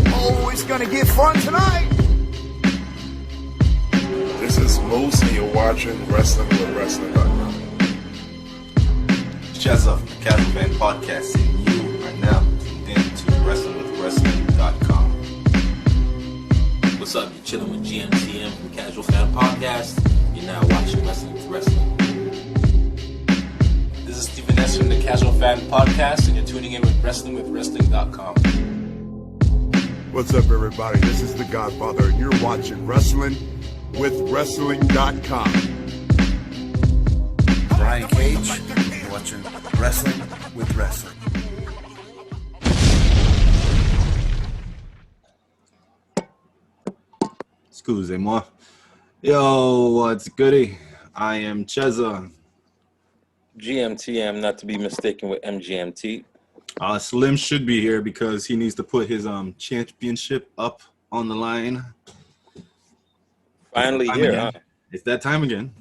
Oh, it's gonna get fun tonight. This is Moose, and you're watching Wrestling with Wrestling.com. Chezza, the Casual Fan Podcast, and you are now tuned in to WrestlingWithWrestling.com. What's up? You're chilling with GMTM from Casual Fan Podcast. You're now watching Wrestling with Wrestling. This is Steven S from the Casual Fan Podcast, and you're tuning in with WrestlingWithWrestling.com. What's up, everybody? This is The Godfather, and you're watching Wrestling with Wrestling.com. Brian Cage, you're watching Wrestling with Wrestling. Excusez-moi. Yo, what's goody? I am Chezza. GMTM, not to be mistaken with MGMT. Slim should be here because he needs to put his championship up on the line. Finally here, huh? It's that time again.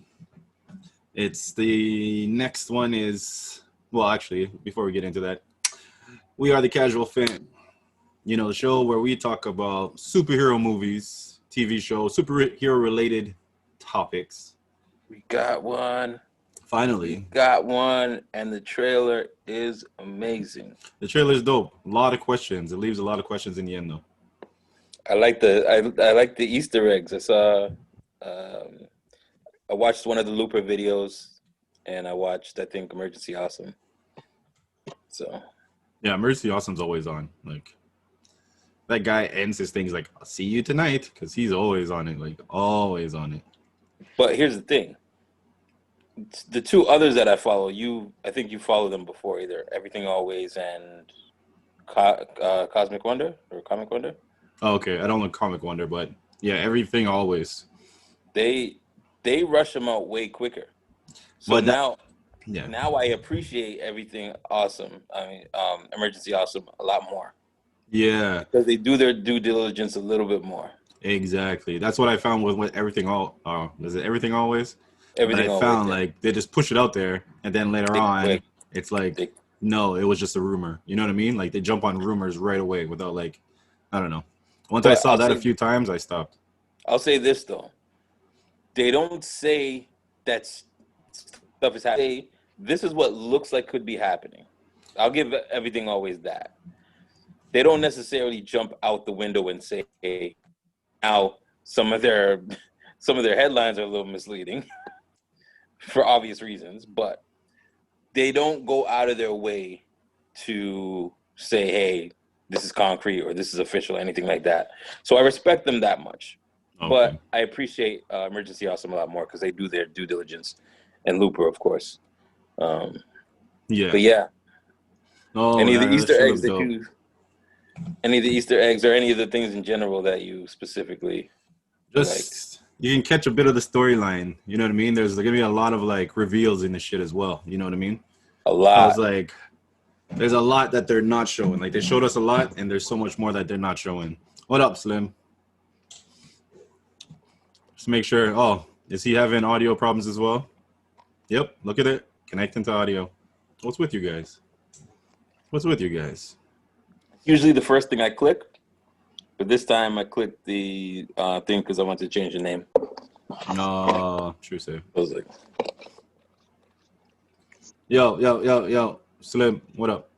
It's the next one is, well, actually, before we get into that, we are the Casual Fan. You know, the show where we talk about superhero movies, TV shows, superhero-related topics. We got one. Finally. We got one, and the trailer is amazing. The trailer is dope. A lot of questions. It leaves a lot of questions in the end, though. I like the Easter eggs. I watched one of the Looper videos, and I watched, I think, Emergency Awesome. So. Yeah, Emergency Awesome's always on. Like, that guy ends his things like, I'll see you tonight, because he's always on it. Like, always on it. But here's the thing. The two others that I follow, I think you follow them before either. Everything Always and Cosmic Wonder or Comic Wonder. Oh, okay. I don't know Comic Wonder, but yeah, Everything Always. They rush them out way quicker. So but now I appreciate Everything Awesome. I mean, Emergency Awesome a lot more. Yeah. Because they do their due diligence a little bit more. Exactly. That's what I found with Everything is it Everything Always? Everything I found like they just push it out there, and then later on, it's like no, it was just a rumor. You know what I mean? Like they jump on rumors right away without like, I don't know. Once I saw that a few times, I stopped. I'll say this though, they don't say that stuff is happening. This is what looks like could be happening. I'll give Everything Always that. They don't necessarily jump out the window and say, hey, now some of their headlines are a little misleading. For obvious reasons, but they don't go out of their way to say, hey, this is concrete or this is official, anything like that. So I respect them that much. Okay. But I appreciate Emergency Awesome a lot more because they do their due diligence, and Looper, of course. Yeah. But yeah. Oh, any of the Easter eggs any of the Easter eggs or any of the things in general that you specifically just like? You can catch a bit of the storyline. You know what I mean? There's going to be a lot of like reveals in the shit as well. You know what I mean? A lot. It's like there's a lot that they're not showing. Like they showed us a lot, and there's so much more that they're not showing. What up, Slim? Just make sure. Oh, is he having audio problems as well? Yep. Look at it. Connecting to audio. What's with you guys? Usually the first thing I click. But this time I clicked the thing because I wanted to change the name. No, true save. I was like, yo, Slim, what up?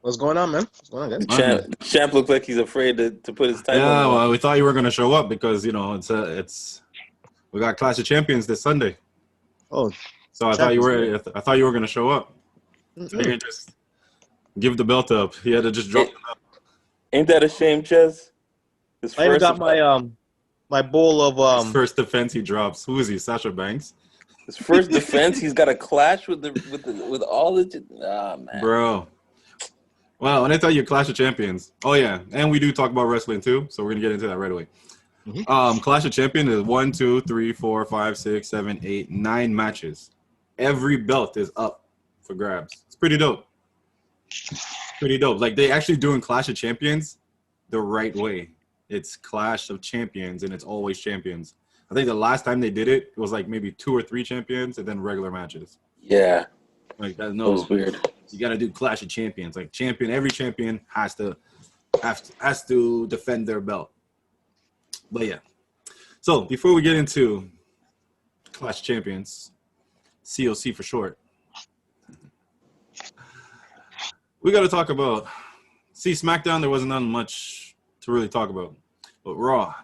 What's going on, man? What's going on, guys? The champ looked like he's afraid to put his title. Yeah, well, we thought you were gonna show up because you know it's we got Clash of Champions this Sunday. Oh, so I thought you were gonna show up. So you can just give the belt up. He had to just drop it up. Ain't that a shame, Ches? I even got my bowl of His first defense he drops. Who is he? Sasha Banks. His first defense. He's got a clash with all the man. Bro. Well, when I tell you Clash of Champions. Oh yeah, and we do talk about wrestling too, so we're gonna get into that right away. Mm-hmm. Clash of Champions is 1, 2, 3, 4, 5, 6, 7, 8, 9 matches. Every belt is up for grabs. It's pretty dope. Like they actually doing Clash of Champions the right way. It's Clash of Champions, and it's always champions. I think the last time they did it, it was like maybe 2 or 3 champions, and then regular matches. Yeah. Like That was weird. You got to do Clash of Champions. Like every champion has to defend their belt. But yeah. So before we get into Clash of Champions, COC for short, we got to talk about. See, SmackDown, there wasn't much to really talk about, but Raw.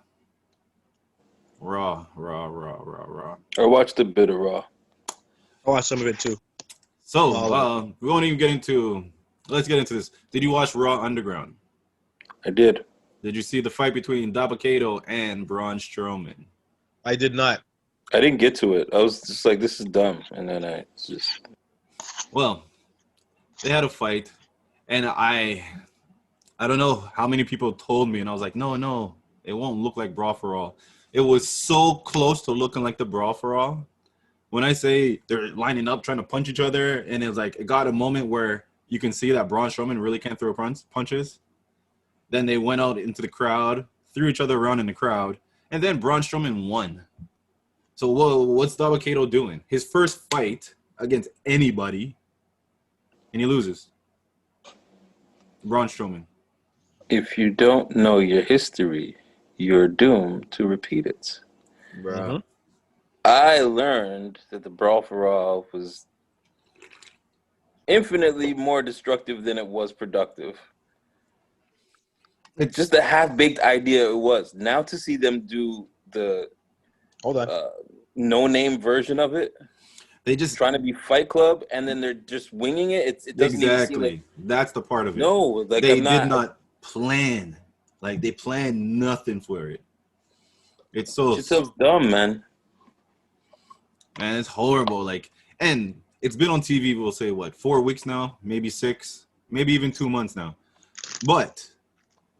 I watched a bit of Raw. I watched some of it too. So we won't even get into. Let's get into this. Did you watch Raw Underground? I did. Did you see the fight between Dabba-Kato and Braun Strowman? I did not. I didn't get to it. I was just like, this is dumb. And then I just... Well, they had a fight, and I don't know how many people told me, and I was like, no, it won't look like Brawl for All. It was so close to looking like the Brawl for All. When I say they're lining up, trying to punch each other, and it was like, it got a moment where you can see that Braun Strowman really can't throw punches. Then they went out into the crowd, threw each other around in the crowd, and then Braun Strowman won. So what's Dabba-Kato doing? His first fight against anybody, and he loses. Braun Strowman. If you don't know your history, you're doomed to repeat it. Bro. Mm-hmm. I learned that the Brawl for All was infinitely more destructive than it was productive. It's just a half-baked idea it was. Now to see them do the no-name version of it, they just trying to be Fight Club, and then they're just winging it. It doesn't even seem like, that's the part of it. no, like they did not plan. Like they planned nothing for it. It's so dumb, man. Man, it's horrible. Like, and it's been on TV. We'll say what, 4 weeks now, maybe 6, maybe even 2 months now. But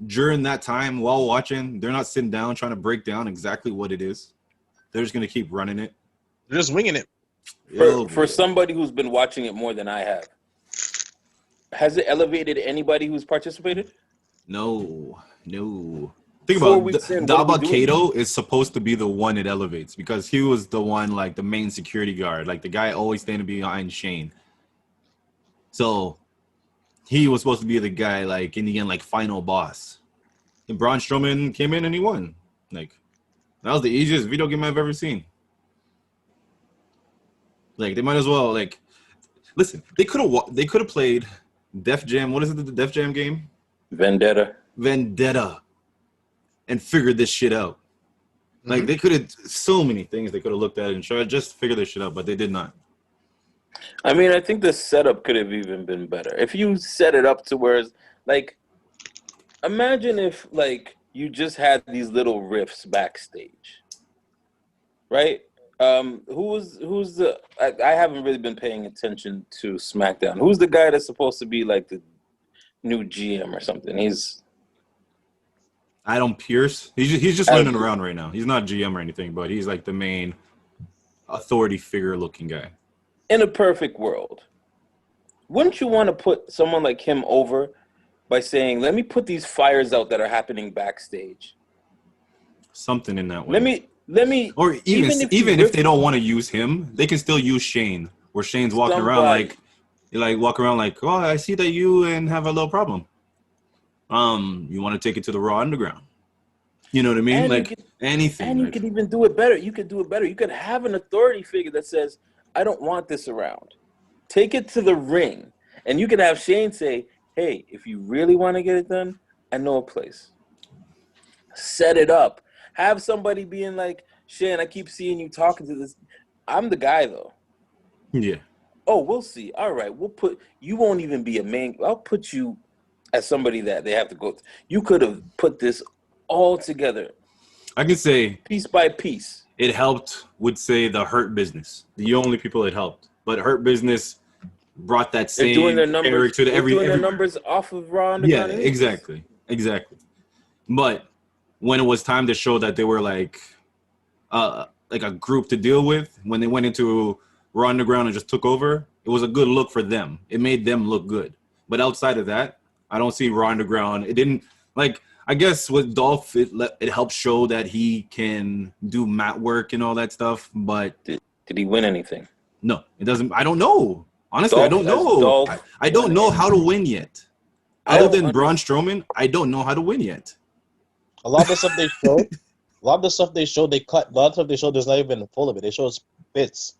during that time, while watching, they're not sitting down trying to break down exactly what it is. They're just gonna keep running it. They're just winging it. For somebody who's been watching it more than I have, has it elevated anybody who's participated? No. Think about it. Dabba-Kato is supposed to be the one it elevates because he was the one, like the main security guard, like the guy always standing behind Shane. So he was supposed to be the guy, like in the end, like final boss. And Braun Strowman came in and he won. Like that was the easiest video game I've ever seen. Like they might as well like listen. They could have played Def Jam. What is it? The Def Jam game? Vendetta, and figured this shit out. Like they could have so many things they could have looked at and tried just figure this shit out, but they did not. I mean, I think the setup could have even been better if you set it up to where, like, imagine if like you just had these little riffs backstage, right? Who's the? I haven't really been paying attention to SmackDown. Who's the guy that's supposed to be like the new GM or something? Adam Pearce. He's just running around right now. He's not GM or anything, but he's like the main authority figure looking guy. In a perfect world, wouldn't you want to put someone like him over by saying, let me put these fires out that are happening backstage? Something in that way. Let me or even if they don't want to use him, they can still use Shane, where Shane's walking around like oh, I see that you and have a little problem. You want to take it to the Raw Underground. You know what I mean? And like anything. And you could even do it better. You could do it better. You could have an authority figure that says, I don't want this around. Take it to the ring. And you could have Shane say, hey, if you really want to get it done, I know a place. Set it up. Have somebody being like, Shane, I keep seeing you talking to this. I'm the guy, though. Yeah. Oh, we'll see. All right. You won't even be a main. I'll put you as somebody that they have to go. You could have put this all together. I can say piece by piece. It helped with, say, the Hurt Business. The only people it helped. But Hurt Business brought that same character to every. They're doing their numbers off of Raw Underground. Yeah, exactly. But when it was time to show that they were like a group to deal with, when they went into Raw Underground and just took over, it was a good look for them. It made them look good. But outside of that, I don't see Raw Underground. It didn't like. I guess with Dolph, it helped show that he can do mat work and all that stuff. But did he win anything? No, it doesn't. I don't know. Honestly, I don't know. I don't know how to win yet. Other than Braun Strowman, I don't know how to win yet. A lot of the stuff they show, they cut. A lot of stuff they show, there's not even full of it. They show bits.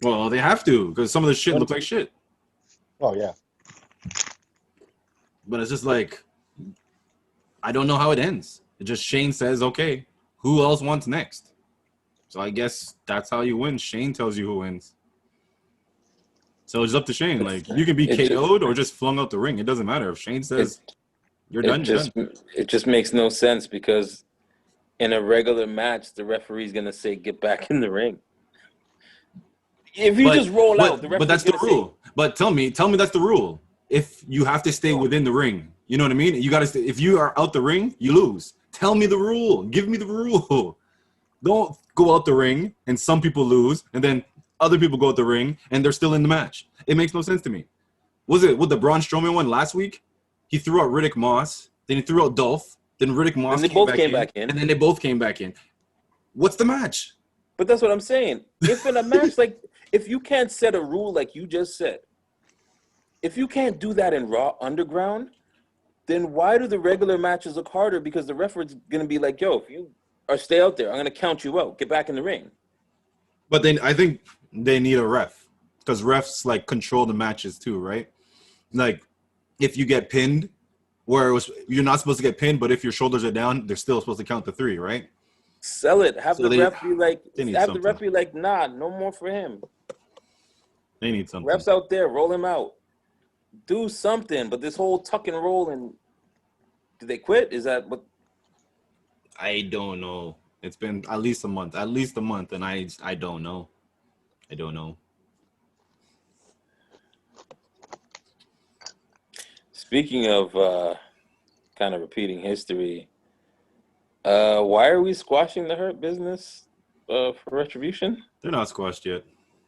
Well, they have to because some of the shit look like shit. Oh yeah. But it's just like, I don't know how it ends. It just Shane says, okay, who else wants next? So I guess that's how you win. Shane tells you who wins. So it's up to Shane. Like, you can be KO'd or just flung out the ring. It doesn't matter. If Shane says you're done, you're done. It just makes no sense because in a regular match, the referee's going to say, get back in the ring. If you just roll out, the referee's but that's the rule. But tell me that's the rule. If you have to stay within the ring, you know what I mean? You got to stay. If you are out the ring, you lose. Tell me the rule. Give me the rule. Don't go out the ring and some people lose and then other people go out the ring and they're still in the match. It makes no sense to me. Was it with the Braun Strowman one last week? He threw out Riddick Moss, then he threw out Dolph, then Riddick Moss came back in, and then they both came back in. What's the match? But that's what I'm saying. If in a match, like, if you can't set a rule like you just said, if you can't do that in Raw Underground, then why do the regular matches look harder? Because the referee's going to be like, yo, if you or stay out there, I'm going to count you out. Get back in the ring. But then I think they need a ref because refs, like, control the matches too, right? Like, if you get pinned, you're not supposed to get pinned, but if your shoulders are down, they're still supposed to count to 3, right? Sell it. Have the ref be like, nah, no more for him. They need something. Refs out there, roll him out. Do something. But this whole tuck and roll and do they quit? Is that what? I don't know. It's been at least a month, and I don't know. I don't know. Speaking of kind of repeating history, why are we squashing the Hurt Business for Retribution? They're not squashed yet.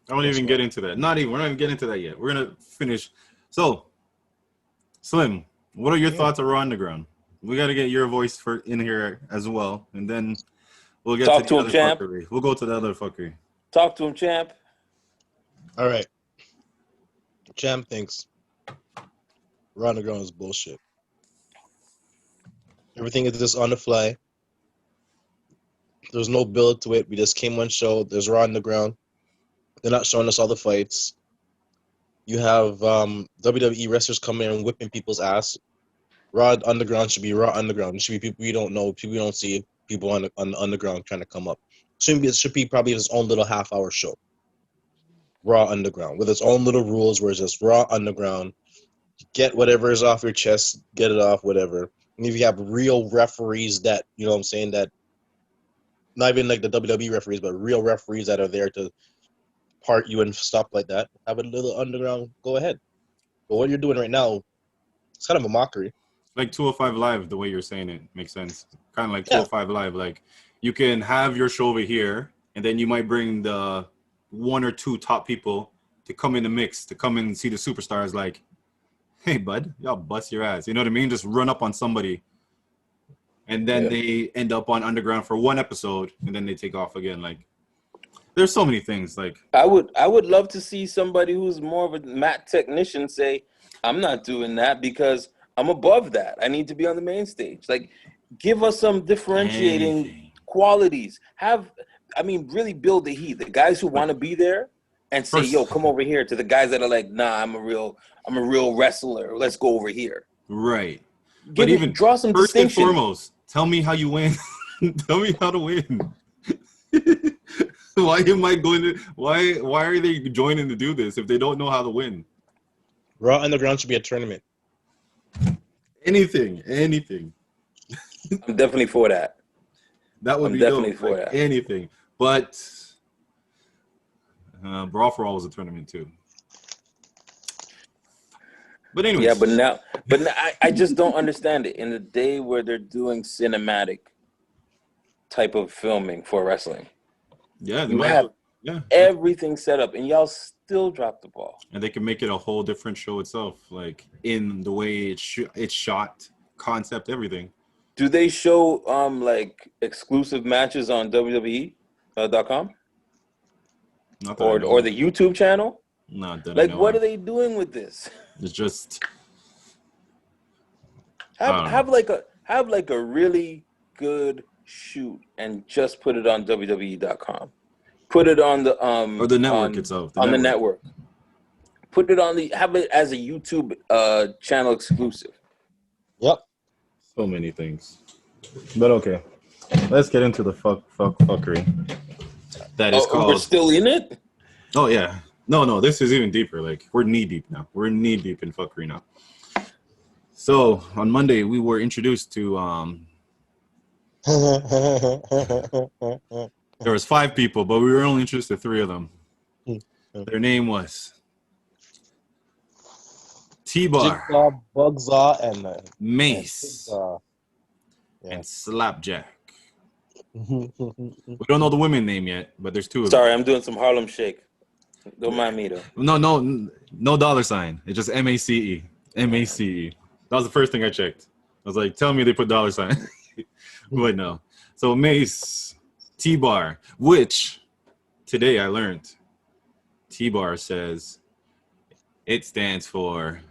I won't even get into that. We're not even getting into that yet. We're gonna finish. So, Slim, what are your thoughts on Raw Underground? We got to get your voice in here as well, and then we'll get to the other fuckery. We'll go to the other fuckery. Talk to him, champ. All right. Champ thinks Raw Underground is bullshit. Everything is just on the fly. There's no build to it. We just came one show. There's Raw Underground. They're not showing us all the fights. You have WWE wrestlers coming in and whipping people's ass. Raw Underground should be Raw Underground. It should be people we don't know, people we don't see, people on the underground trying to come up. It should be probably its own little half-hour show. Raw Underground with its own little rules where it's just Raw Underground. Get whatever is off your chest, get it off, whatever. And if you have real referees that, you know what I'm saying, that not even like the WWE referees, but real referees that are there to part you and stuff like that, have a little underground, go ahead. But what you're doing right now, it's kind of a mockery. Like 205 Live, the way you're saying it makes sense. Kind of like 205 Live. Like, you can have your show over here, and then you might bring the 1 or 2 top people to come in the mix, to come in and see the superstars. Like, hey, bud, y'all bust your ass. You know what I mean? Just run up on somebody, and then they end up on Underground for 1 episode, and then they take off again. Like, there's so many things. Like, I would love to see somebody who's more of a mat technician say, I'm not doing that because I'm above that. I need to be on the main stage. Like, give us some differentiating qualities. Really build the heat. The guys who want to be there and say, yo, come over here, to the guys that are like, nah, I'm a real wrestler. Let's go over here. Right. But even draw some first and distinction. foremost, tell me how you win. Tell me how to win. Why are they joining to do this if they don't know how to win? Raw Underground should be a tournament. Anything. I'm definitely for that. That would be definitely dope. for like, that. Anything. But Brawl for All was a tournament too. But anyway. Yeah, but now I just don't understand it. In the day where they're doing cinematic type of filming for wrestling. Yeah, you have everything set up, and y'all still drop the ball. And they can make it a whole different show itself, like in the way it's shot, concept, everything. Do they show like exclusive matches on WWE.com? Or the YouTube channel? Not that I Like, know what of. are they doing with this? It's just Have like a really good shoot and just put it on WWE.com. Put it on the or the network itself. on the network. Put it on have it as a YouTube channel exclusive. Yep. So many things. But okay, let's get into the fuckery. That is Oh, we're called. still in it? Oh yeah. No, this is even deeper. Like we're knee deep now. We're knee deep in fuckery now. So on Monday we were introduced to there was 5 people, but we were only introduced to 3 of them. Their name was T-Bar, Jigsaw, Bugsaw, and Mace, yeah. and Slapjack. We don't know the women name yet, but there's 2 of Sorry, them. I'm doing some Harlem Shake. Don't mind me though. No dollar sign. It's just MACE. MACE. That was the first thing I checked. I was like, tell me they put dollar sign. But no. So Mace, T-Bar, which today I learned T-Bar says it stands for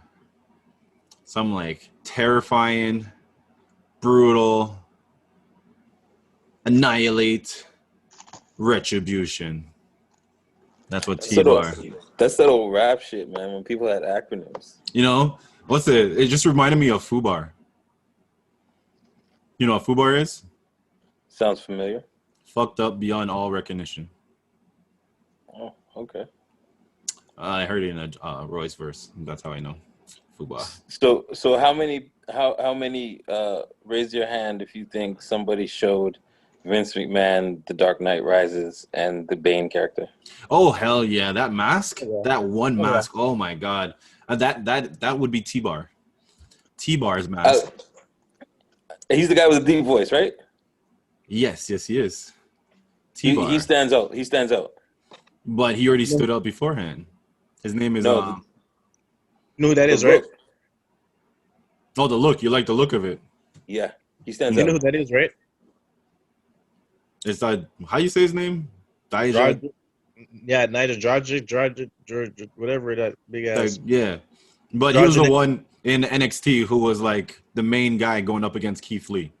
some like terrifying, brutal, annihilate, retribution. That's what T-Bar. That's that old rap shit, man. When people had acronyms. You know, what's it? It just reminded me of FUBAR. You know what FUBAR is? Sounds familiar. Fucked up beyond all recognition. Oh, okay. I heard it in a Royce verse. That's how I know FUBAR. So how many raise your hand if you think somebody showed Vince McMahon The Dark Knight Rises and the Bane character? Oh hell yeah! That mask, Yeah. that one mask. Oh my god, that would be T-Bar. T-Bar's mask. He's the guy with the deep voice, right? Yes, he is. He T-Bar. stands out. He stands out. But he already stood up beforehand. His name is You know who that is, right? Look. Oh, the look. You like the look of it. Yeah, he stands You know out. who that is, right? It's that. How you say his name? Dijak. Yeah, neither George, whatever that big ass. Yeah, but he was the one in NXT who was like the main guy going up against Keith Lee.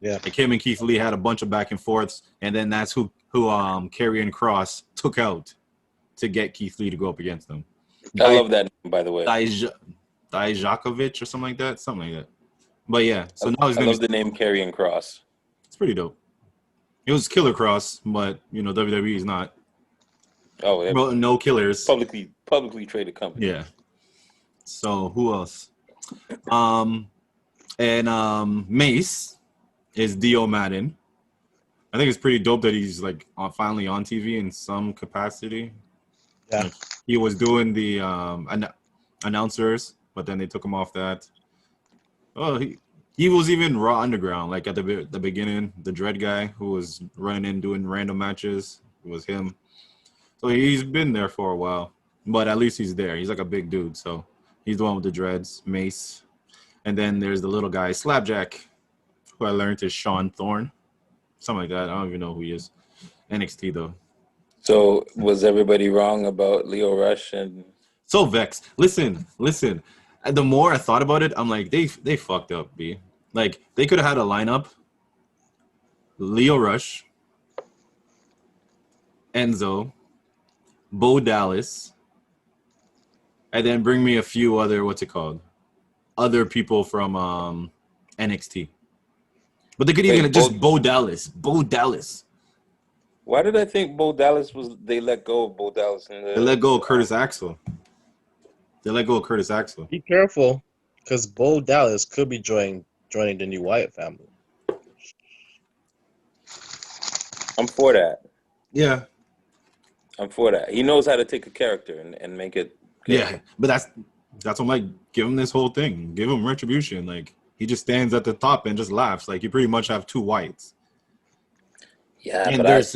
Yeah, like him and Keith Lee had a bunch of back and forths, and then that's who Karrion Kross took out to get Keith Lee to go up against them. I love that name, by the way. Dijakovic or something like that. But yeah, so now his I name love the name Karrion Kross. It's pretty dope. It was Killer Cross, but you know WWE is not. Oh, Well, no killers. Publicly traded company. Yeah. So who else? Mace is Dio Madden. I think it's pretty dope that he's like finally on TV in some capacity. Yeah. Like, he was doing the announcers, but then they took him off that. Oh, he was even Raw Underground, like at the beginning. The Dread guy who was running in doing random matches, it was him. So he's been there for a while, but at least he's there. He's like a big dude, so he's the one with the dreads, Mace. And then there's the little guy, Slapjack, who I learned is Sean Thorne. Something like that. I don't even know who he is. NXT, though. So was everybody wrong about Leo Rush and... So vexed. Listen. The more I thought about it, I'm like, they fucked up, B. Like, they could have had a lineup. Leo Rush, Enzo, Bo Dallas, and then bring me a few other, other people from NXT. But they could even just Bo Dallas. Why did I think Bo Dallas they let go of Bo Dallas? They let go of Curtis Axel. Be careful, because Bo Dallas could be joining the new Wyatt family. I'm for that. Yeah. I'm for that. He knows how to take a character and make it good. Yeah, but that's what I'm like, give him this whole thing. Give him retribution. Like, he just stands at the top and just laughs. Like, you pretty much have 2 whites. Yeah, and but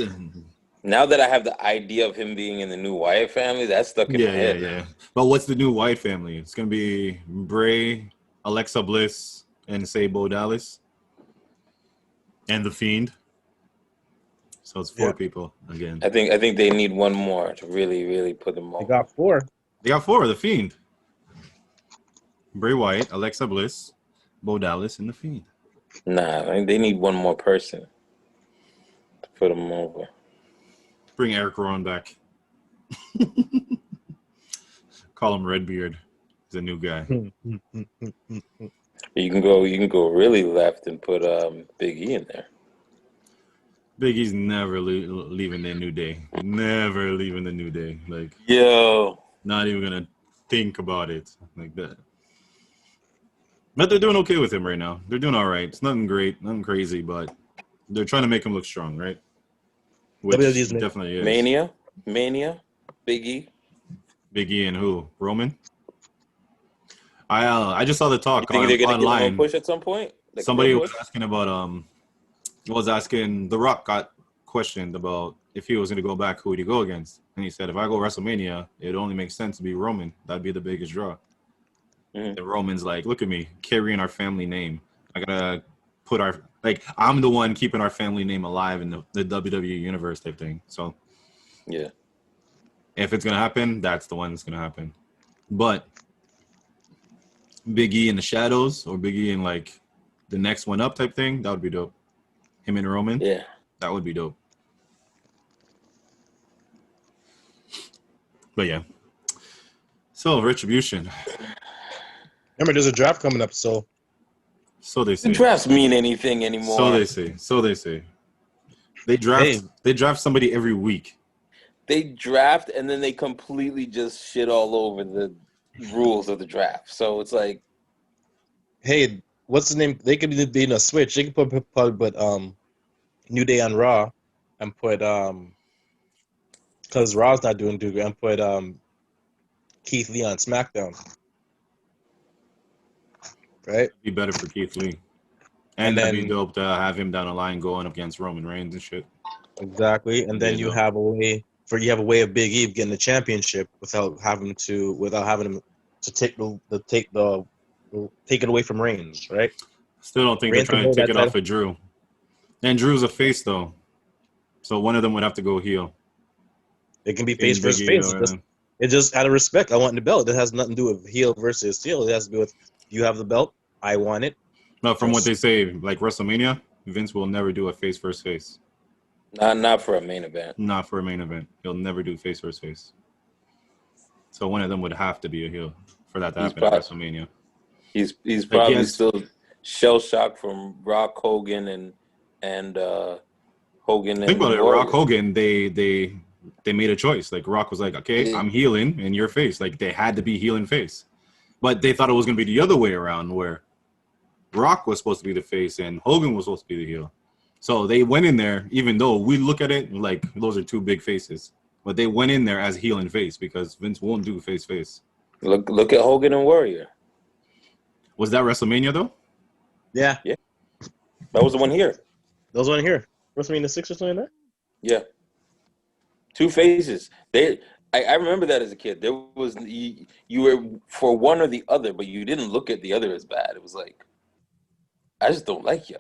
now that I have the idea of him being in the new Wyatt family, that's stuck in my head. Yeah. But what's the new Wyatt family? It's going to be Bray, Alexa Bliss, and say Bo Dallas. And The Fiend. So it's 4 Yeah. people again. I think they need one more to really put them They over. got 4. They got 4. The Fiend, Bray Wyatt, Alexa Bliss, Bo Dallas, and the Fiend. Nah, I think they need one more person to put them over. Bring Eric Rowan back. Call him Redbeard. He's a new guy. You can go really left and put Big E in there. Big E's never leaving the New Day. Never leaving the New Day. Like, Yo, not even gonna think about it like that. But they're doing okay with him right now. They're doing all right. It's nothing great, nothing crazy, but they're trying to make him look strong, right? Which WWE's definitely is. Mania, Big E. Big E and who? Roman? I just saw the You talk think they're gonna give him online. a push at some point? Like Somebody a was push? asking about The Rock got questioned about if he was going to go back, who would he go against? And he said, if I go WrestleMania, it only makes sense to be Roman. That'd be the biggest draw. Mhm. And Roman's like, look at me, carrying our family name. I gotta put I'm the one keeping our family name alive in the WWE universe type thing. So Yeah. if it's gonna happen, that's the one that's gonna happen. But Big E in the shadows or Big E in like the next one up type thing, that would be dope. Him and Roman, Yeah. that would be dope. But yeah. So Retribution. Remember, there's a draft coming up, so So they The say. drafts mean anything anymore. So they say. So they say. They draft somebody every week. They draft and then they completely just shit all over the rules of the draft. So it's like, hey, what's the name? They could be in a switch. They could put New Day on Raw and put because Raw's not doing too good, and put Keith Lee on SmackDown. Right? Be better for Keith Lee. And And that'd be then dope to have him down the line going up against Roman Reigns and shit. exactly. And then Yeah, you dope. have a way of Big E getting the championship without having him to take it away from Reigns, right? Still don't think Reigns they're can trying to hold take that it off title. of Drew. And Drew's a face though. So one of them would have to go heel. It can be face In Big versus E, face. It's just out of respect. I want the belt. It has nothing to do with heel versus heel. It has to do with you have the belt. I want it. But from what they say, like WrestleMania, Vince will never do a face versus face. not for a main event. Not for a main event. He'll never do face versus face. So one of them would have to be a heel for that to happen at WrestleMania. He's Like, probably still shell shocked from Rock Hogan and Hogan and Think about it. Warrior. Rock Hogan, they made a choice. Like Rock was like, okay, I'm healing and you're face. Like they had to be heel and face. But they thought it was gonna be the other way around where Rock was supposed to be the face and Hogan was supposed to be the heel. So they went in there, even though we look at it like those are two big faces. But they went in there as heel and face because Vince won't do face. Look at Hogan and Warrior. Was that WrestleMania though? Yeah. That was the one here. Those one here. WrestleMania 6 or something like that? Yeah. Two faces. I remember that as a kid. There was you were for one or the other, but you didn't look at the other as bad. It was like, I just don't like you.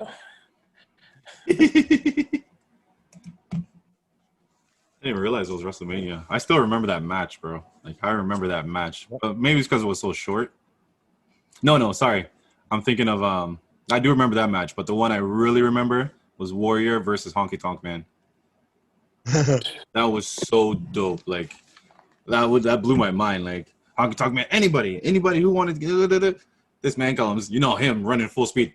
I didn't even realize it was WrestleMania. I still remember that match, bro. Like I remember that match, but maybe it's because it was so short. No, sorry. I'm thinking of I do remember that match, but the one I really remember was Warrior versus Honky Tonk Man. That was so dope. Like that blew my mind. Like Honky Tonk Man, anybody who wanted to get this man comes, you know him running full speed,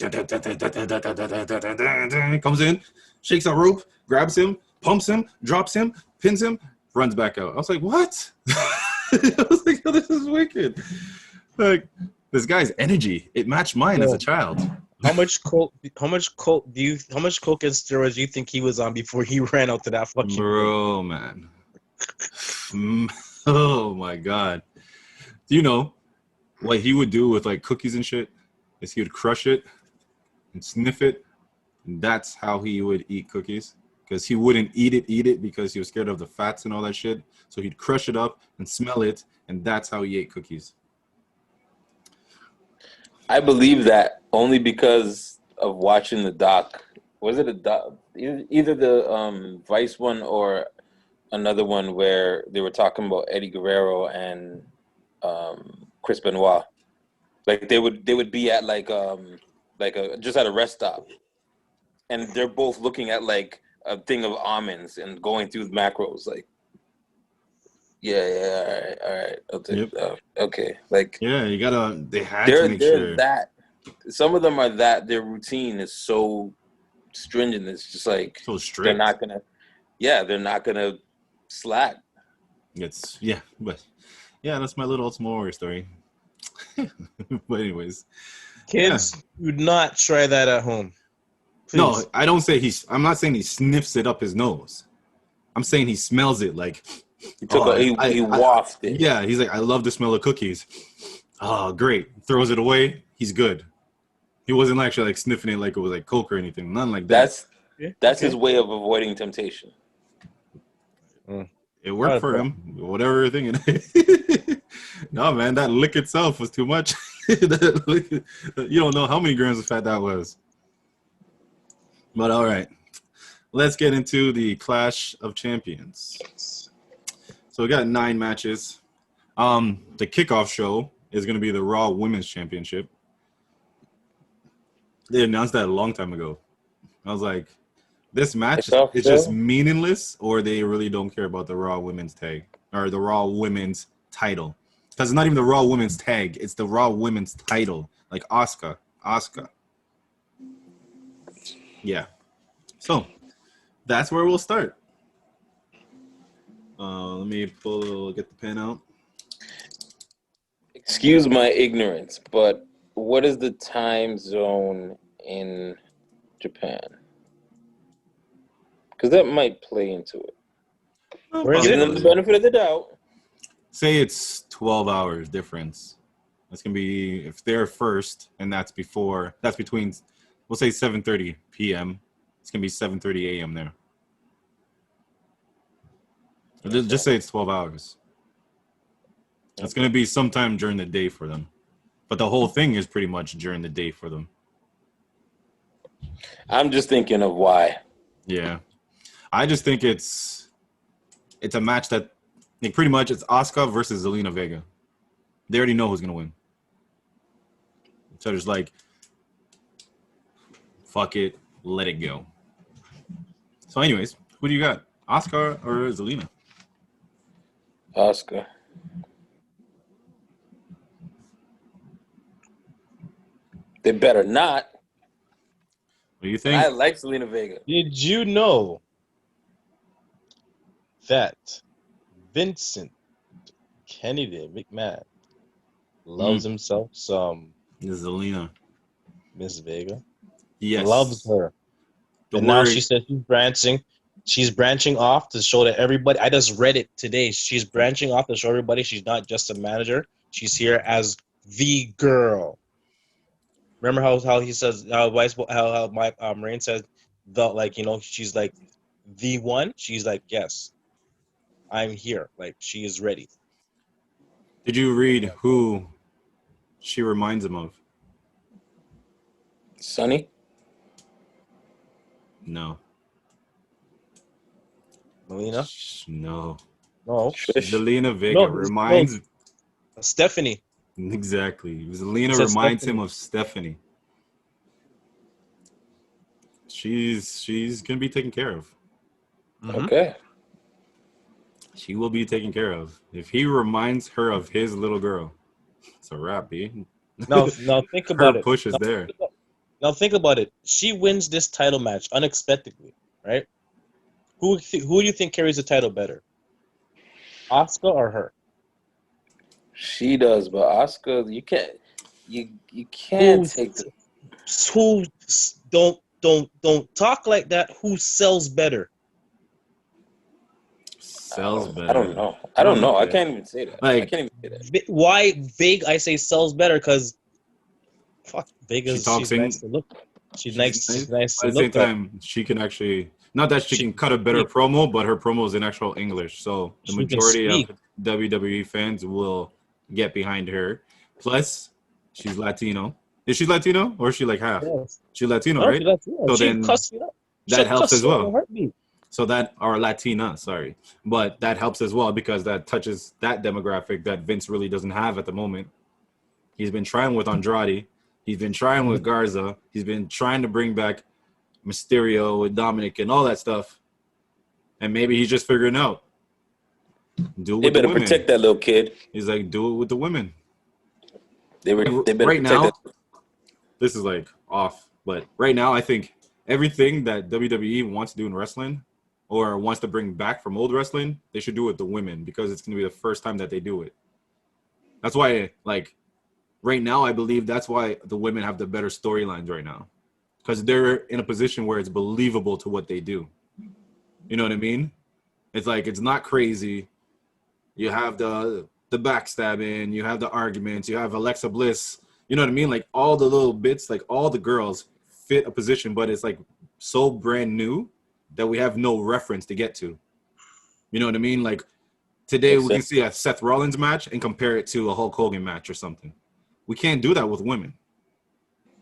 comes in, shakes a rope, grabs him, pumps him, drops him, pins him, runs back out. I was like, what? I was like, oh, this is wicked. Like this guy's energy, it matched mine as a child. How much coke and steroids do you think he was on before he ran out to that fucking Bro, man. Oh my god. Do you know what he would do with like cookies and shit? Is he would crush it and sniff it, and that's how he would eat cookies. Because he wouldn't eat it because he was scared of the fats and all that shit. So he'd crush it up and smell it, and that's how he ate cookies. I believe that only because of watching the doc Was it either the Vice one or another one where they were talking about Eddie Guerrero and Chris Benoit? Like they would be at just at a rest stop, and they're both looking at like a thing of almonds and going through macros. Like, yeah, all right. I'll take, okay, like Yeah, you gotta. They had to make they're sure. that. Some of them are that their routine is so stringent. It's just like So strict. they're not gonna slack. But that's my little Ultimate Warrior story. But anyways, Kids, do not try that at home. Please. no, I don't say I'm not saying he sniffs it up his nose. I'm saying he smells it like. He took he wafted it. Yeah, he's like, I love the smell of cookies. Oh, great! Throws it away. He's good. He wasn't actually like sniffing it like it was like Coke or anything. None like that. That's his way of avoiding temptation. It worked for him. Whatever thing it is. No, man, that lick itself was too much. You don't know how many grams of fat that was. But all right, let's get into the Clash of Champions. So we got 9 matches. The kickoff show is going to be the Raw Women's Championship. They announced that a long time ago. I was like, this match is just meaningless, or they really don't care about the Raw Women's tag or the Raw Women's title. Because it's not even the Raw Women's tag. It's the Raw Women's title. Like Asuka. Yeah. So, that's where we'll start. Let me get the pen out. Excuse my ignorance, but what is the time zone in Japan? Because that might play into it. Giving them the benefit of the doubt. Say it's 12 hours difference. That's going to be, if they're first, and that's between, we'll say 7:30 p.m. It's going to be 7:30 a.m. there. Just say it's 12 hours. It's going to be sometime during the day for them. But the whole thing is pretty much during the day for them. I'm just thinking of why. Yeah. I just think it's a match that pretty much it's Asuka versus Zelina Vega. They already know who's going to win. So there's like, fuck it, let it go. So anyways, who do you got? Asuka or Zelina? Asuka. They better not. What do you think? I like Zelina Vega. Did you know that Vincent Kennedy McMahon loves himself some Zelina. Miss Vega? Yes. Loves her. Now she says she's branching off to show that everybody, I just read it today, she's branching off to show everybody she's not just a manager. She's here as the girl. Remember how he says, how Mike Rain says, she's like the one? She's like, yes, I'm here. Like, she is ready. Did you read who she reminds him of? Sonny? No. Melina? No. No. Zelina Vega reminds... Stephanie. Exactly. Zelina reminds him of Stephanie. She's going to be taken care of. Okay. She will be taken care of. If he reminds her of his little girl, it's a wrap, B. Now think about it. Her push is there. Now think about it. She wins this title match unexpectedly, right? Who do you think carries the title better? Asuka or her? She does, but Asuka, you can't take the... Who don't talk like that. Who sells better? Sells better. I don't know. I can't even say that. Like, I can't even say that. Why Vig? I say sells better because fuck Vega's. She's nice to look. She's nice to At the look same at. time, she can actually, not that she can cut a better promo, but her promo is in actual English. So the majority of WWE fans will get behind her. Plus, she's Latino. Is she Latino or is she like half? Yes. She Latino, No, right? that's yeah. So She then cussed me up. that helps as well. Heartbeat. So that, or Latina, sorry, but that helps as well because that touches that demographic that Vince really doesn't have at the moment. He's been trying with Andrade. He's been trying with Garza. He's been trying to bring back Mysterio with Dominic and all that stuff. And maybe he's just figuring out. Do it They with the better women. protect that little kid. He's like, do it with the women. They better Right protect now, that. this is like off, but right now I think everything that WWE wants to do in wrestling or wants to bring back from old wrestling, they should do it with the women because it's going to be the first time that they do it. That's why, like, right now, I believe that's why the women have the better storylines right now because they're in a position where it's believable to what they do. You know what I mean? It's like, it's not crazy. You have the backstabbing, you have the arguments, you have Alexa Bliss. You know what I mean? Like all the little bits, like all the girls fit a position, but it's like so brand new that we have no reference to get to. You know what I mean? Like today we can see a Seth Rollins match and compare it to a Hulk Hogan match or something. We can't do that with women.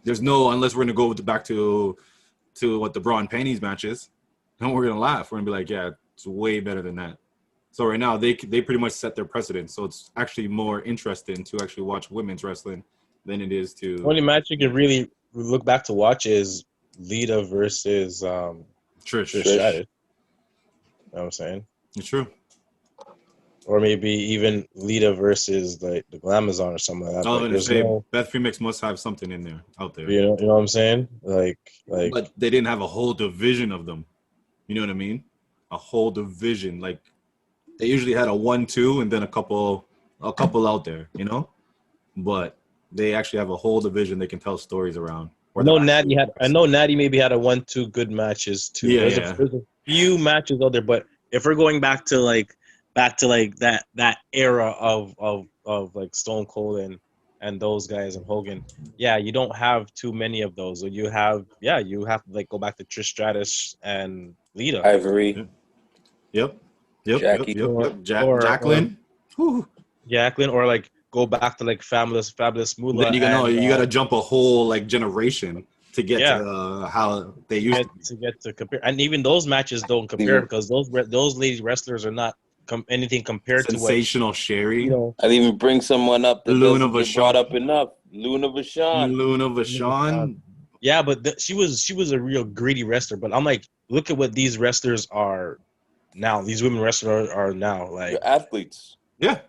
There's no, unless we're going to go back to what the bra and panties match is, and we're going to laugh. We're going to be like, yeah, it's way better than that. So right now they pretty much set their precedent. So it's actually more interesting to actually watch women's wrestling than it is to. The only match you can really look back to watch is Lita versus Trish Stratus. You know what I'm saying? It's true. Or maybe even Lita versus the Glamazon or something like that. I was like, gonna say Beth Phoenix must have something in there out there. You know what I'm saying? Like. But they didn't have a whole division of them. You know what I mean? A whole division. Like they usually had a 1-2 and then a couple out there. You know, but they actually have a whole division they can tell stories around. I know Natty maybe had a 1-2 good matches too. Yeah, there's a few matches out there, but if we're going back to that era of like Stone Cold and those guys and Hogan, yeah, you don't have too many of those. So you have to like go back to Trish Stratus and Lita. Ivory. Yep. Jackie. Jacqueline. Jacqueline, or like go back to like Fabulous Moolah. Then you got to jump a whole like generation to get to how they used to get to compare, and even those matches don't compare because those lady wrestlers are not anything compared Sensational to Sherry. I'd even bring someone up that Luna doesn't get brought up enough. Luna Vachon. Yeah, but she was a real greedy wrestler. But I'm like, look at what these wrestlers are now. These women wrestlers are now like they're athletes. Yeah.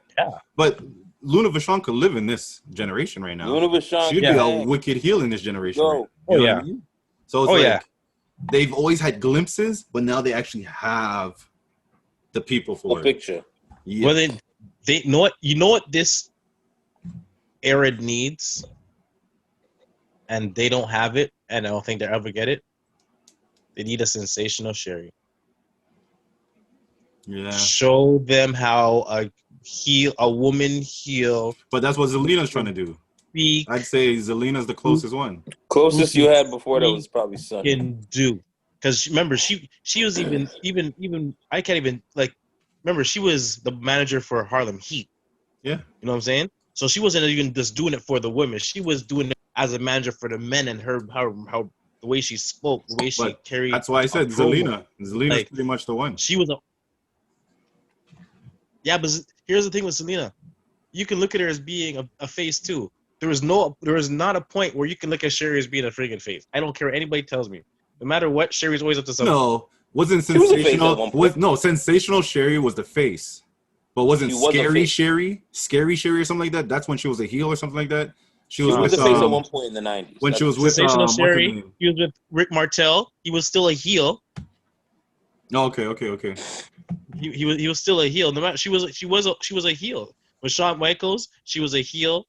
But Luna Vachon could live in this generation right now. Luna Vachon she'd be a wicked heel in this generation. Right now. Oh yeah. I mean? So it's they've always had glimpses, but now they actually have the people for a picture. Yeah. Well, they know what this era needs, and they don't have it, and I don't think they'll ever get it. They need a sensational Sherry. Yeah. Show them how a woman heel. But that's what Zelina's trying to do. I'd say Zelina's the closest one. Closest you had before that was probably Sunny. Can do, because remember she was even I can't even like remember she was the manager for Harlem Heat. Yeah, you know what I'm saying. So she wasn't even just doing it for the women. She was doing it as a manager for the men, and how the way she spoke, the way she carried. That's why I said Zelina. Zelina's pretty much the one. She was but here's the thing with Zelina. You can look at her as being a face too. There is not a point where you can look at Sherry as being a friggin' face. I don't care what anybody tells me. No matter what, Sherry's always up to something. No, wasn't sensational. Sensational Sherry was the face, but wasn't Scary Sherry or something like that? That's when she was a heel or something like that. She was the face at one point in the 90s. When she was with Sensational Sherry, he was with Rick Martel. He was still a heel. Oh, okay. He was still a heel. No matter she was a heel. With Shawn Michaels, she was a heel.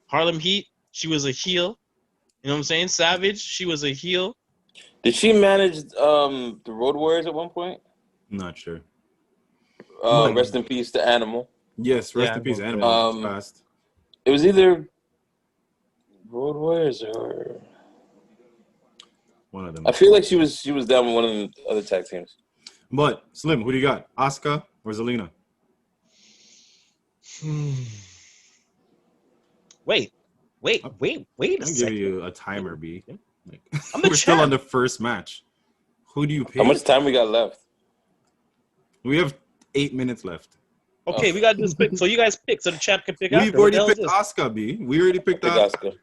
Harlem Heat, she was a heel. You know what I'm saying? Savage, she was a heel. Did she manage the Road Warriors at one point? Not sure. Rest in peace to Animal. Yes, rest in peace, Animal. Fast. It was either Road Warriors or one of them. I feel like she was down with one of the other tag teams. But Slim, who do you got? Asuka or Zelina? Wait. Wait a I'll give second. you a timer, B. Like, I'm the we're still on champ. the first match. Who do you pick? How much time we got left? We have 8 minutes left. Okay, we gotta do this quick. So you guys pick, so the champ can pick We've after. What the already hell is picked this? Oscar, B. We already picked Pick Oscar. Oscar.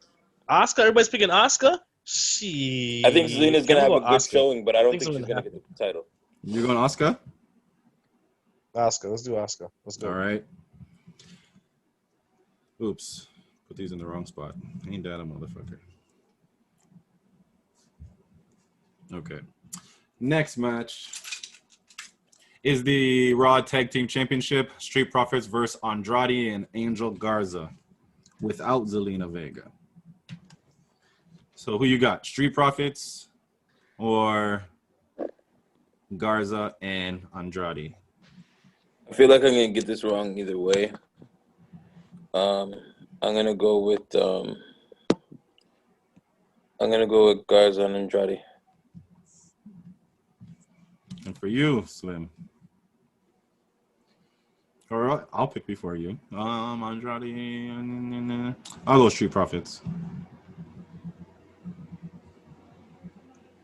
Oscar. Everybody's picking Oscar. She. I think Zelina's gonna have a good showing, but I don't think something's she's gonna gonna get the title. You're going Oscar? Oscar. Let's do Oscar. Let's do All it. right. Oops. Put these in the wrong spot. Ain't that a motherfucker? Okay. Next match is the Raw Tag Team Championship. Street Profits versus Andrade and Angel Garza without Zelina Vega. So who you got? Street Profits or Garza and Andrade? I feel like I'm gonna get this wrong either way. I'm gonna go with Garza and Andrade. And for you, Slim. All right, I'll pick before you. Andrade. I'll go Street Profits.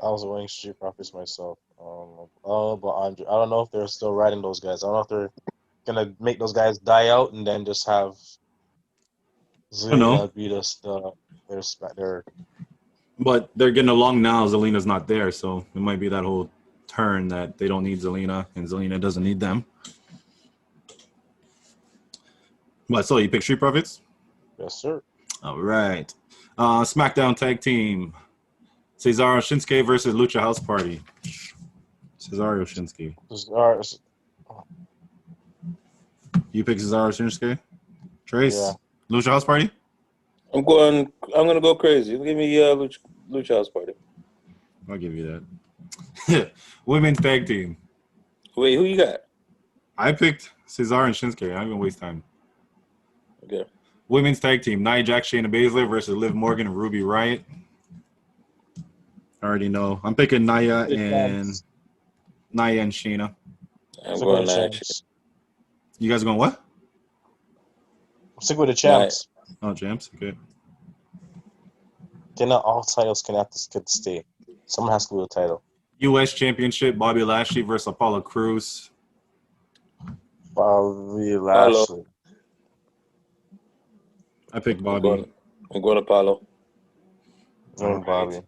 I was weighing Street Profits myself. But Andre, I don't know if they're still riding those guys. I don't know if they're gonna make those guys die out and then just have Zelina beat us. Their But they're getting along now. Zelina's not there, so it might be that whole turn that they don't need Zelina and Zelina doesn't need them. But so you pick Street Profits? Yes, sir. All right. SmackDown Tag Team. Cesaro Shinsuke versus Lucha House Party. Cesaro Shinsuke. You pick Cesaro Shinsuke? Trace? Yeah. Lucha House Party? I'm gonna go crazy. Give me Lucha House Party. I'll give you that. Women's Tag Team. Wait, who you got? I picked Cesaro and Shinsuke. I'm gonna waste time. Okay. Women's Tag Team. Nia Jax, Shayna Baszler versus Liv Morgan and Ruby Riott. I already know. I'm picking Nia and Shayna. I'm going Nia. You guys are going what? Stick with the champs. Oh, champs. Okay. They're not all titles can have to stay. Someone has to lose the title. U.S. Championship. Bobby Lashley versus Apollo Crews. Bobby Lashley. I picked Bobby. I'm going Apollo. Bobby.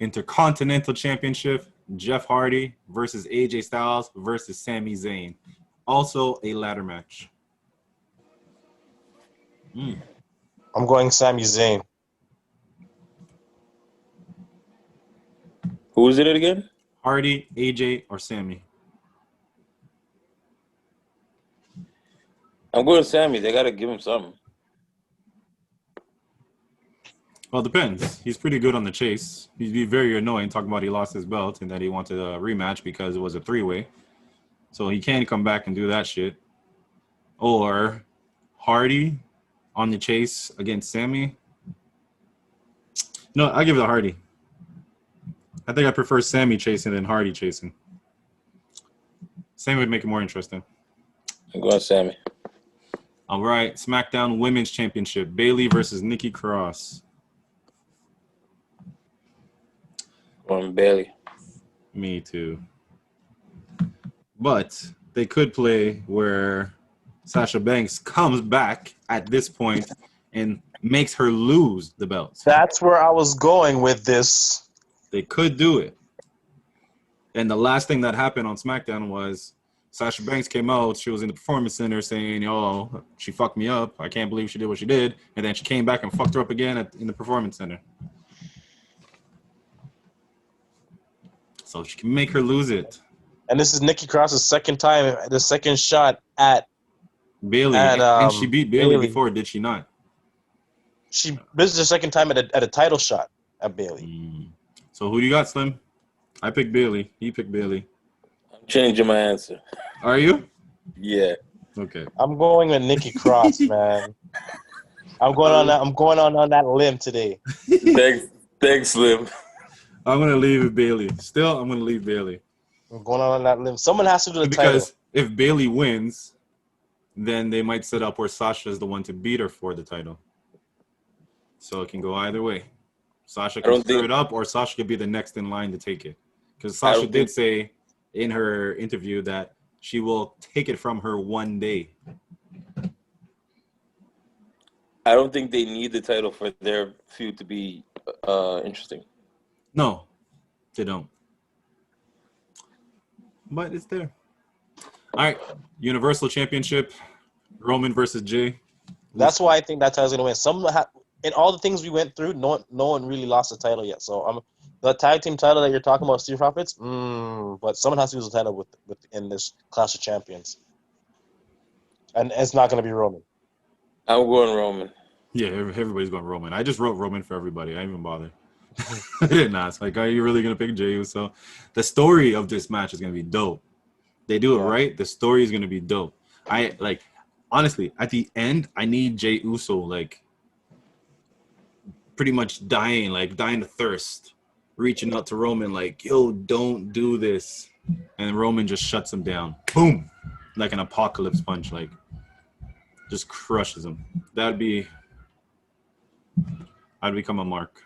Intercontinental Championship. Jeff Hardy versus AJ Styles versus Sami Zayn. Also a ladder match. I'm going Sami Zayn. Who was it again? Hardy, AJ, or Sami? I'm going Sami. They gotta give him something. Well, it depends. He's pretty good on the chase. He'd be very annoying talking about he lost his belt and that he wanted a rematch because it was a three-way. So he can come back and do that shit. Or Hardy on the chase against Sami. No, I'll give it to Hardy. I think I prefer Sami chasing than Hardy chasing. Sami would make it more interesting. I'm going Sami. All right, SmackDown Women's Championship. Bayley versus Nikki Cross. Going Bayley. Me too. But they could play where Sasha Banks comes back at this point and makes her lose the belt. That's where I was going with this. They could do it. And the last thing that happened on SmackDown was Sasha Banks came out. She was in the Performance Center saying, "Oh, she fucked me up. I can't believe she did what she did." And then she came back and fucked her up again in the Performance Center. So she can make her lose it. And this is Nikki Cross's second time, the second shot at Bayley. And she beat Bayley before, did she not? This is the second time at a title shot at Bayley. So who do you got, Slim? I picked Bayley. He picked Bayley. I'm changing my answer. Are you? Yeah. Okay. I'm going with Nikki Cross, man. I'm going on that limb today. Thanks, Slim. I'm gonna leave it Bayley. Still, I'm gonna leave Bayley. I'm going on that limb. Someone has to do the title. Because if Bayley wins, then they might set up where Sasha is the one to beat her for the title. So it can go either way. Sasha I can don't stir think- it up, or Sasha could be the next in line to take it. Because I Sasha don't did think- say in her interview that she will take it from her one day. I don't think they need the title for their feud to be interesting. No, they don't. But it's there. All right, Universal Championship, Roman versus Jay. That's why I think that title's gonna win. In all the things we went through, no one really lost the title yet. So the tag team title that you're talking about, Street Profits. But someone has to lose the title with in this Clash of Champions, and it's not gonna be Roman. I'm going Roman. Yeah, everybody's going Roman. I just wrote Roman for everybody. I didn't even bother. I didn't ask. Like, are you really gonna pick Jey Uso? The story of this match is gonna be dope. They do it right. The story is gonna be dope. Honestly, at the end, I need Jey Uso like pretty much dying to thirst, reaching out to Roman like, "Yo, don't do this," and Roman just shuts him down. Boom, like an apocalypse punch, like just crushes him. I'd become a mark.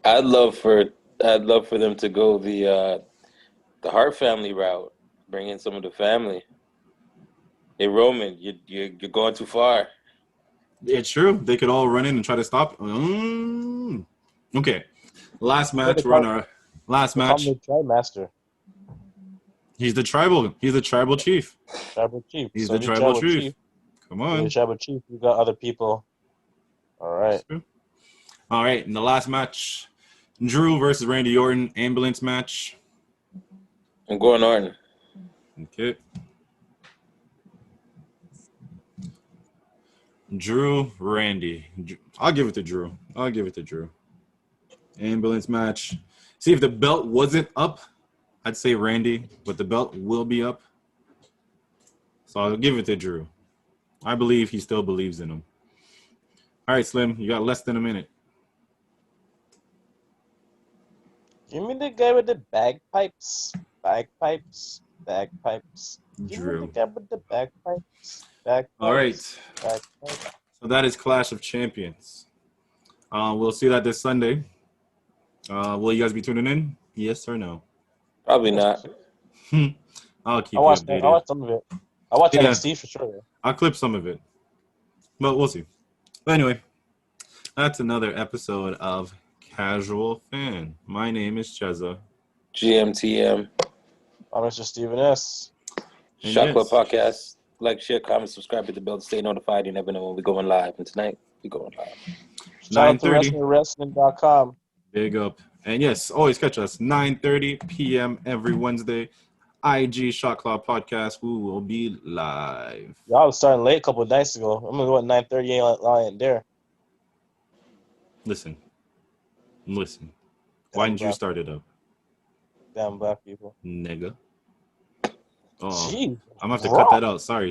I'd love for them to go the Hart family route, bring in some of the family. Hey Roman, you're going too far. It's true. They could all run in and try to stop. Okay, last match. We're on our last match. Master. He's the tribal chief. Tribal chief. He's So the tribal chief. Come on. The tribal chief. We got other people. All right. All right. In the last match, Drew versus Randy Orton ambulance match. I'm going Orton. Okay. Drew, Randy. I'll give it to Drew. Ambulance match. See, if the belt wasn't up, I'd say Randy, but the belt will be up. So I'll give it to Drew. I believe he still believes in him. All right, Slim, you got less than a minute. Give me the guy with the bagpipes. Bagpipes. Bagpipes. Give me Drew. the guy with the bagpipes. All right. Bagpipes. So that is Clash of Champions. We'll see that this Sunday. Will you guys be tuning in? Yes or no? Probably not. I'll keep I watched updated. some of it. I watched NXT for sure. I'll clip some of it. But we'll see. But anyway, that's another episode of Casual Fan. My name is Chezza. GMTM. I'm Mr. Steven S. And Shot Club yes. Podcast. Like, share, comment, subscribe, hit the bell to stay notified. You never know when we're going live. And tonight, we're going live. Shout out to 9:30. wrestling.com. Big up. And yes, always catch us 9:30 p.m. every Wednesday. IG Shot Club Podcast. We will be live. Y'all was starting late a couple of nights ago. I'm gonna go at 9:30 ain't there. Listen. Why didn't you start it up? Damn black people. Nigga. Oh, Jeez, I'm gonna have to cut that out. Sorry.